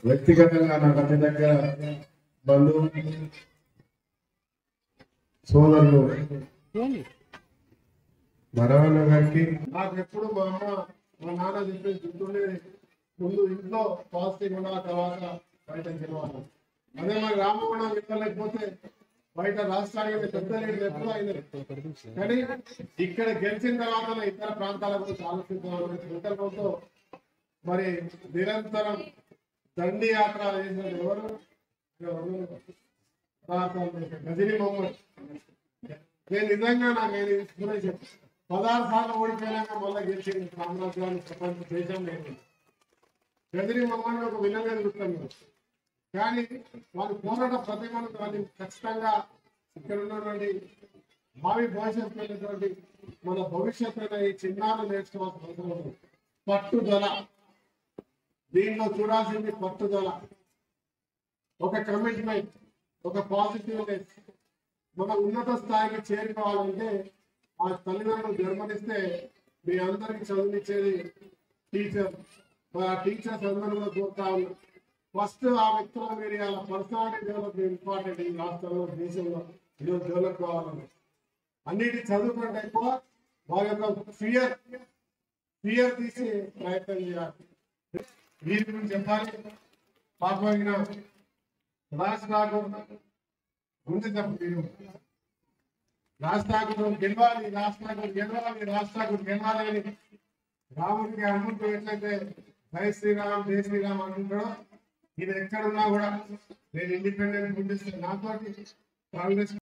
వ్యక్తిగతంగా నాకు అతి దగ్గర బంధువు సోదరులు మరవన్న గారికి నాకు ఎప్పుడు మా అమ్మ మా నాన్న చెప్పి గుర్తుండేది, ముందు ఇంట్లో పాజిటివ్ ఉండాలి, తర్వాత బయట గెలవాలి. అదే మరి రామగుండం గెలవలేకపోతే బయట రాష్ట్రానికి పెద్ద లీడర్ ఎప్పుడూ అయినారు. కానీ ఇక్కడ గెలిచిన తర్వాత ఇతర ప్రాంతాల గురించి ఆలోచించాలని సంకల్పంతో మరి నిరంతరం దండి యాత్ర చేసిన ఎవరు గజనీ మొహమ్మద్. నేను నిజంగా నాకు ఆయన ఇన్స్పిరేషన్. 16 సార్లు ఓడిపోయినాక మళ్ళీ గెలిచి సామ్రాజ్యాన్ని ప్రపంచ దేశం లేదు. గజనీ మొహమ్మద్ ఒక విలన్గా చూస్తాను, కానీ వాళ్ళు పోరాట ప్రతిభను దాన్ని ఖచ్చితంగా ఇక్కడ ఉన్నటువంటి భావి భవిష్యత్తు మన భవిష్యత్తు ఈ చిన్నాలు నేర్చుకోవాల్సిన అవసరం ఉంది. పట్టుదల, దీనిలో చూడాల్సింది పట్టుదల, ఒక కమిట్మెంట్, ఒక పాజిటివ్నెస్. మన ఉన్నత స్థాయికి చేరుకోవాలంటే ఆ తల్లిదండ్రులు జన్మనిస్తే మీ అందరికి చదివించేది టీచర్. ఆ టీచర్స్ అందరూ కూడా కోరుతా ఉన్నారు. ఫస్ట్ ఆ వ్యక్తుల మీరు ఇలా పర్సనాలిటీ డెవలప్ ఇంపార్టెంట్. ఈ రాష్ట్రంలో దేశంలో ఈరోజు డెవలప్ కావాలని అన్నిటి చదువుకుంటే ఎక్కువ వారి యొక్క ఫియర్ తీసి ప్రయత్నం చేయాలి. వీరి గురించి చెప్పాలి. పాపగిన రాజ్ ఠాకూర్ ముందు చెప్పు, మీరు రాజ్ ఠాకూర్ గెలవాలి, రాజ్ ఠాకూర్ గెలవాలి, రాజ్ ఠాకూర్ గెలవాలి అని రాముడికి అనుకుంటూ ఎట్లయితే జై శ్రీరామ్ జై శ్రీరామ్ అనుకుంటాడో, ఇది ఎక్కడున్నా కూడా నేను ఇండిపెండెంట్ గుర్తిస్తాను. నాతో కాంగ్రెస్